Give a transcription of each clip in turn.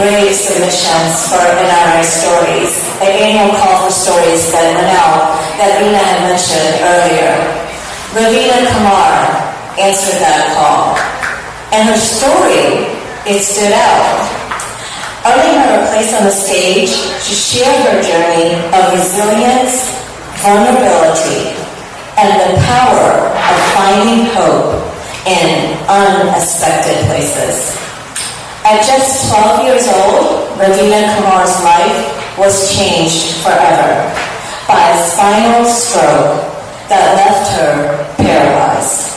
great submissions for NRIStories, the annual call for stories that went out that Raveena had mentioned earlier. Raveena Kumar answered that call, and her story, it stood out. Earning her a place on the stage, she shared her journey of resilience, vulnerability, and the power of finding hope in unexpected places. At just 12 years old, Raveena Kumar's life was changed forever by a spinal stroke that left her paralyzed.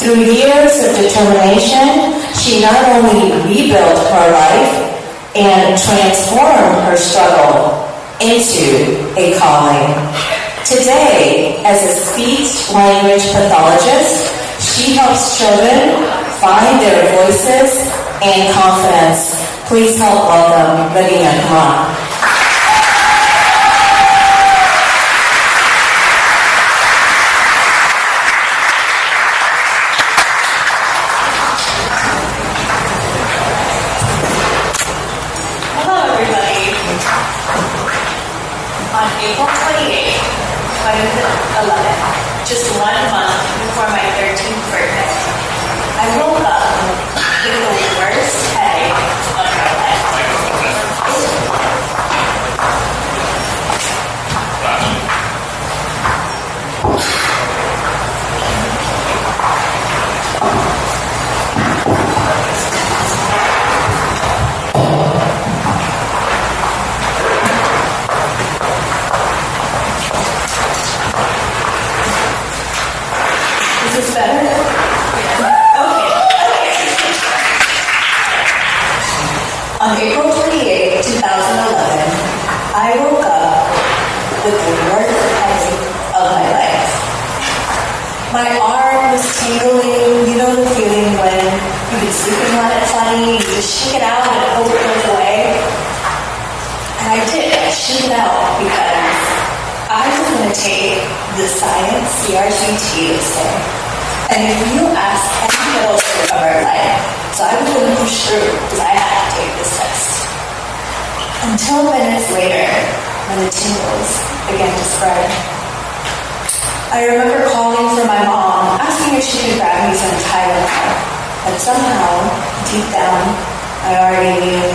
Through years of determination, she not only rebuilt her life and transformed her struggle into a calling. Today, as a speech-language pathologist, she helps children find their voices and confidence. Please help welcome Raveena Kumar. Hello, everybody. On April 28th, 2011, just 1 month before my 13th birthday, I woke up with the worst headache of my life. Is this better? On April 28, 2011, I woke up with the worst headache of my life. My arm was tingling, you know the feeling when you've been sleeping on it funny, you just shake it out and hope it goes away. And I did, I shook it out because I was going to take the science CRCT this day. And if you ask any middle school of our life, so I was going to push through because I had to take this test. Until minutes later, when the tingles began to spread. I remember calling for my mom, asking if she could grab me some Tylenol. But somehow, deep down, I already knew.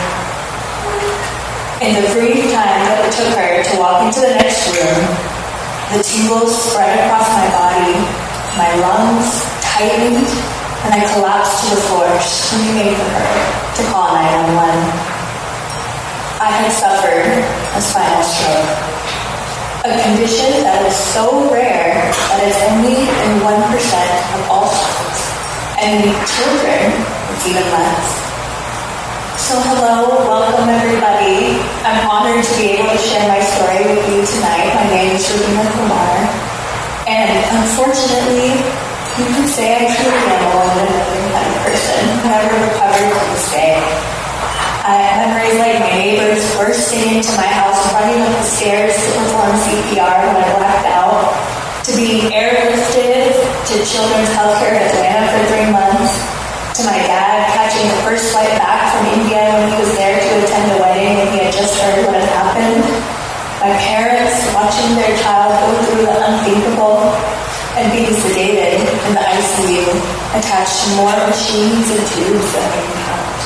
In the brief time that it took her to walk into the next room, the tingles spread across my body, my lungs tightened, and I collapsed to the floor, screaming for her to call 911. I had suffered a spinal stroke, a condition that is so rare that it's only in 1% of all strokes, and in children, it's even less. So hello, welcome everybody. I'm honored to be able to share my story with you tonight. My name is Raveena Kumar, and unfortunately, you could say I truly am a one-in-a-million kind of person. I never recovered to this day. I have memories like my neighbors bursting into my house, running up the stairs to perform CPR when I blacked out, to being airlifted to Children's Healthcare in Atlanta for 3 months, to my dad catching the first flight back from India when he was there to attend a wedding and he had just heard what had happened, my parents watching their child go through the unthinkable and being sedated in the ICU, attached to more machines and tubes than I can count.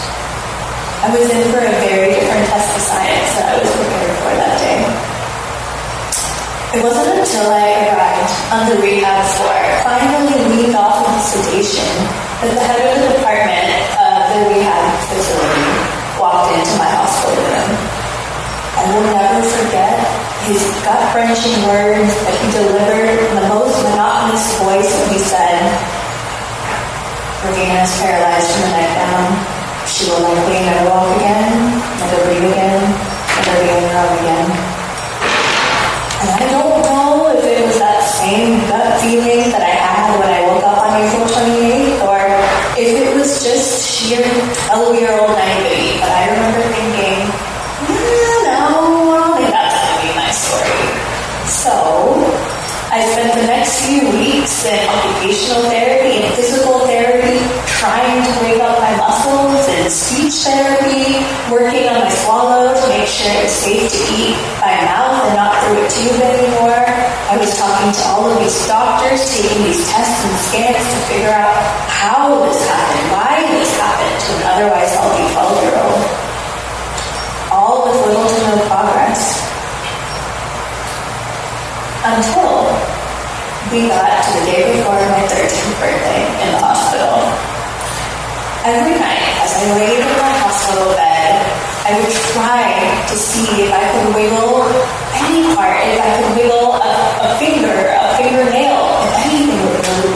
I was in for a very different test of science that I was prepared for that day. It wasn't until I arrived on the rehab floor, finally weaned off of the sedation, that the head of the department of the rehab facility walked into my hospital room. I will never forget his gut-wrenching words that he delivered in the most monotonous voice when he said, "Raveena is paralyzed from the neck down. She will likely never walk again, never breathe again, never be on her own again." And I don't know if it was that same gut feeling that I had when I woke up on April 28th, or if it was just sheer 12-year-old naivety, but I remember thinking, no, I don't think that's going to be my story. So, I spent the next few weeks in occupational therapy and physical therapy trying to wake up my muscles and in speech therapy, working on my swallow to make sure it's safe to eat by mouth and not through a tube anymore. I was talking to all of these doctors, taking these tests and scans to figure out how this happened, why this happened to an otherwise healthy 12-year-old. All with little to no progress. Until we got to the day before my 13th birthday in the hospital. Every night, as I laid in my hospital bed, I would try to see if I could wiggle any part, if I could wiggle a fingernail, if anything would move.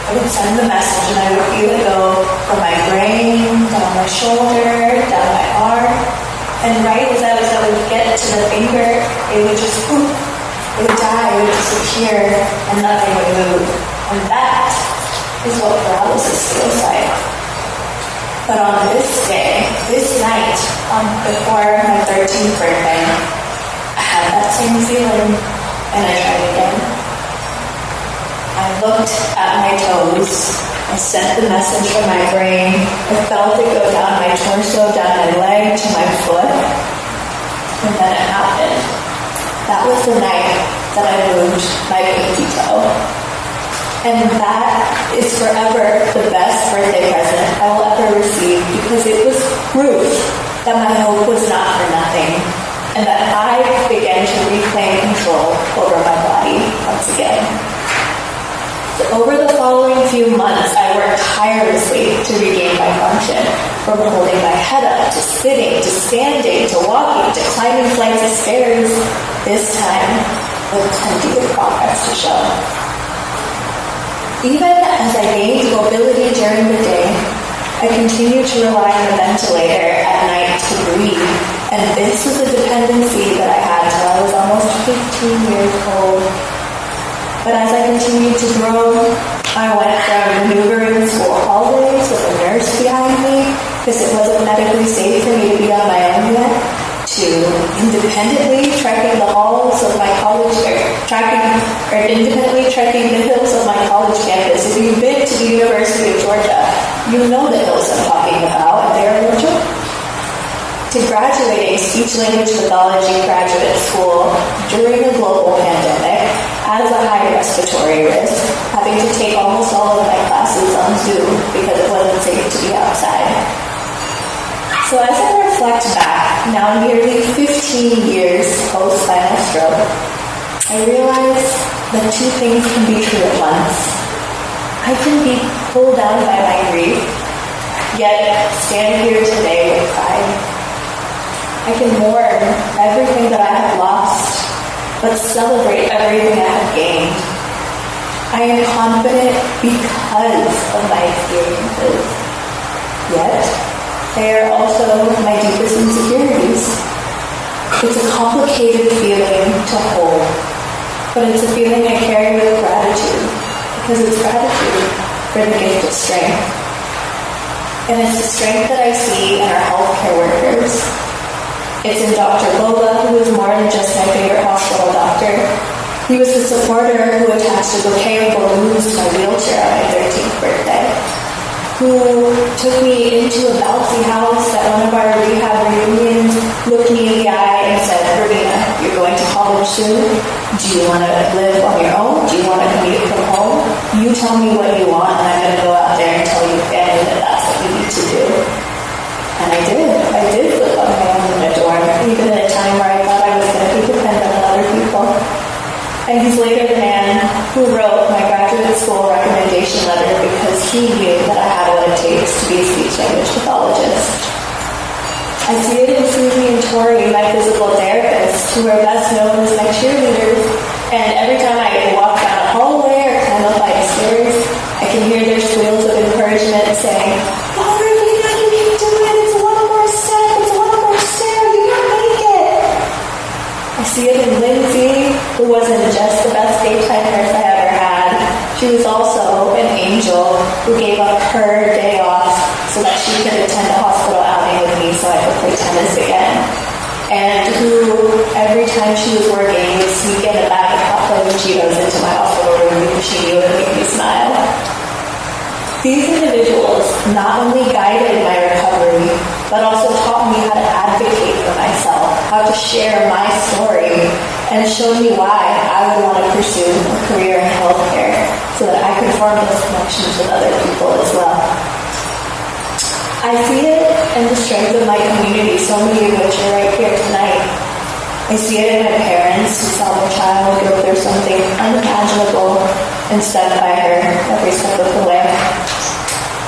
I would send the message and I would feel it go from my brain, down my shoulder, down my arm, and right as I would get to the finger, it would just poof. It would die, it would disappear, and nothing would move. And that is what paralysis feels like. But on this day, this night, before my 13th birthday, I had that same feeling, and I tried again. I looked at my toes, I sent the message from my brain, I felt it go down my torso, down my leg, to my foot, and then it happened. That was the night that I moved my pinky toe. And that is forever the best birthday present I will ever receive, because it was proof that my hope was not for nothing and that I began to reclaim control over my body once again. So over the following few months, I worked tirelessly to regain my function, from holding my head up, to sitting, to standing, to walking, to climbing flights of stairs, this time with plenty of progress to show. Even as I gained mobility during the day, I continued to rely on the ventilator at night to breathe, and this was a dependency that I had till I was almost 15 years old. But as I continued to grow, I went from maneuvering school hallways with a nurse behind me, because it wasn't medically safe for me to be on my own yet, to independently trekking the halls of my college, independently trekking the hills of my college campus. If you've been to the University of Georgia, you know the hills I'm talking about, and they're Georgia. To graduating speech-language pathology graduate school during a global pandemic as a high respiratory risk, having to take almost all of my classes on Zoom because it wasn't safe to be outside. So as I reflect back, now nearly 15 years post-spinal stroke, I realize that two things can be true at once. I can be pulled down by my grief, yet stand here today with pride. I can mourn everything that I have lost, but celebrate everything I have gained. I am confident because of my experiences, yet they are also my deepest insecurities. It's a complicated feeling to hold, but it's a feeling I carry with gratitude, because it's gratitude for the gift of strength. And it's the strength that I see in our healthcare workers. It's in Dr. Boba, who is more than just my favorite hospital doctor. He was the supporter who attached a bouquet of balloons to my wheelchair on my 13th birthday, who took me into a bouncy house at one of our rehab reunions, looked me in the eye and said, "Raveena, you're going to college soon. Do you want to live on your own? Do you want to commute from home? You tell me what you want, and I'm going to go out there and tell your family that that's what you need to do." And I did. I did live on my own in a dorm, even at a time where I thought I was going to be dependent on other people. And he's later the man who wrote my graduate school recommendation letter because he knew that I had what it takes to be a speech-language pathologist. I see it in Susie and Tori, my physical therapists, who are best known as my cheerleaders. And every time I walk down a hallway or climb up flight of stairs, I can hear their squeals of encouragement saying, "Oh, Raveena, you can do it. It's one more step. It's one more stair. You can make it." I see it in Lindsay, who wasn't just the best daytime nurse I ever had. She was also an angel who gave up her day off so that she could attend a hospital outing with me so I could play tennis again. And who, every time she was working, would sneak in a bag of hot frozen Cheetos into my hospital room because she knew it would make me smile. These individuals not only guided my recovery, but also taught me how to advocate for myself, how to share my story, and showed me why I would want to pursue a career in healthcare so that I could form those connections with other people as well. I see it in the strength of my community, so many of which are right here tonight. I see it in my parents who saw their child go through something unimaginable and stuck by her every step of the way.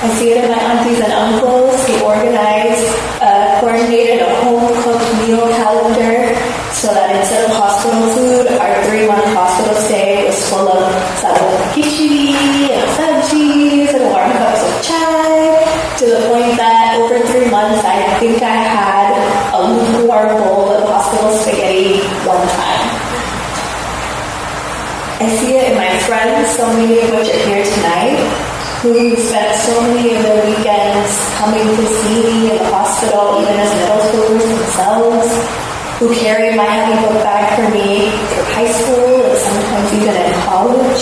I see it in my aunties and uncles who coordinated a home-cooked meal calendar so that instead of hospital food, our 3-month hospital stay was full of khichdi and sabjis and warm cups of chai, to the point that over 3 months, I think I had a lukewarm bowl of hospital spaghetti one time. I see it in my friends, so many of which are here tonight, who spent so many of their weekends coming to see me in the hospital, even as middle schoolers themselves, who carried my heavy book bag for me through high school and sometimes even in college,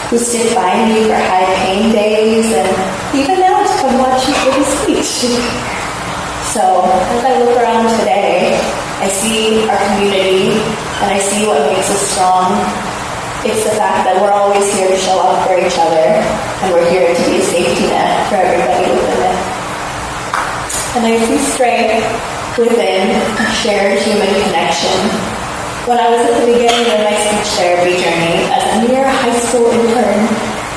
who stood by me for high pain days, and even now to come watch me give a speech. So, as I look around today, I see our community, and I see what makes us strong. It's the fact that we're always here to show up for each other, and we're here to be a safety net for everybody within it. And I see strength within a shared human connection. When I was at the beginning of my speech therapy journey, as a mere high school intern,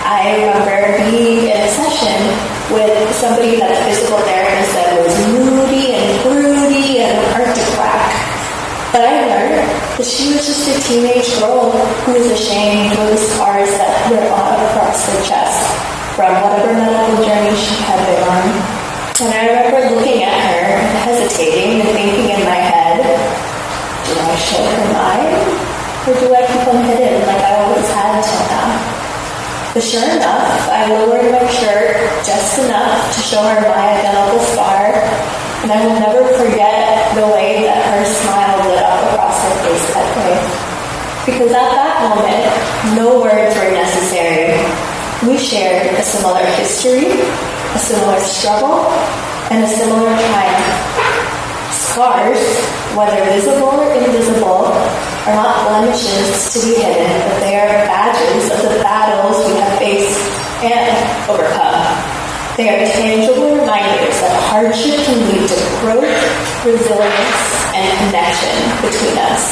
I remember being in a session with somebody that a physical therapist said was moody and broody and hard to crack. But I learned that she was just a teenage girl who was ashamed of the scars that were on across her chest from whatever medical journey she had been on. And I remember looking at her and hesitating and thinking in my head, do I show her mine? Or do I keep them hidden like I always had till now? But sure enough, I lowered my shirt just enough to show her my identical scar, and I will never forget the way that her smile lit up across her face that day. Because at that moment, no words were necessary. We shared a similar history, a similar struggle, and a similar triumph. Scars, whether visible or invisible, are not blemishes to be hidden, but they are badges of the battles we have faced and overcome. They are tangible reminders that hardship can lead to growth, resilience, and connection between us.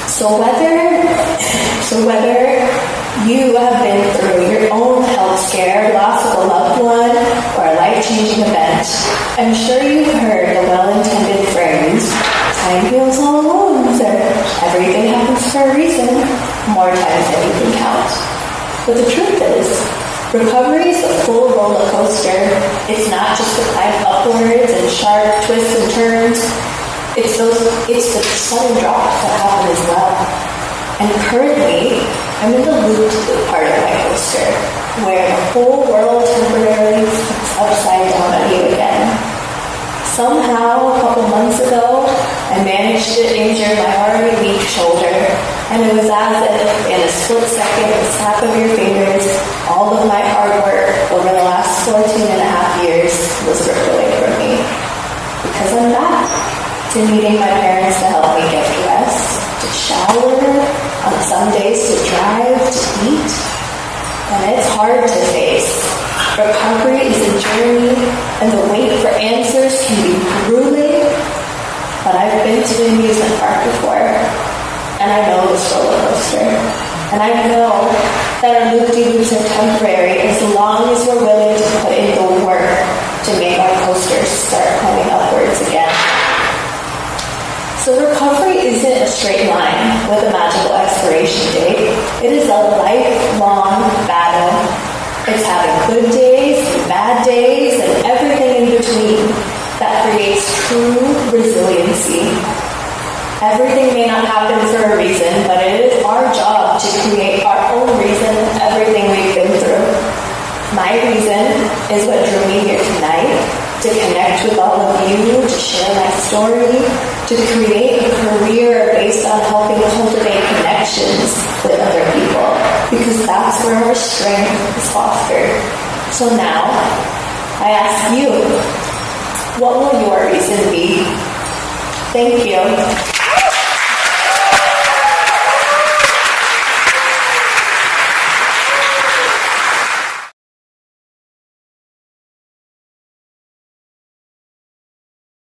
So whether you have been through your own health scare, loss of a loved one, or a life-changing event, I'm sure you've heard the well-intended phrase, time heals all wounds, or everything happens for a reason, more times than you can count. But the truth is, recovery is a full roller coaster. It's not just the climb upwards and sharp twists and turns. It's the sudden drops that happen as well. And currently, I'm in the loop part of my coaster, where the whole world temporarily flips upside down on you again. Somehow, a couple months ago, I managed to injure my already weak shoulder, and it was as if, in a split second, the snap of your fingers, all of my hard work over the last 14 and a half years was ripped away from me. Because I'm back to needing my parents to help me get dressed, to shower, on some days to drive, to eat. And it's hard to face. Recovery is a journey, and the wait for answers can be grueling. But I've been to the amusement park before, and I know this roller coaster. And I know that our loop-de-loops are temporary as long as we're willing to put in the work to make our coasters start coming upwards again. So recovery isn't a straight line with a magical expiration date. It is a lifelong battle. It's having good days and bad days and everything in between that creates true resiliency. Everything may not happen for a reason, but it is our job to create our own reason for everything we've been through. My reason is what drew me here tonight, to connect with all of you, to share my story, to create a career based on helping cultivate connections with other people, because that's where her strength is fostered. So now, I ask you, what will your reason be? Thank you.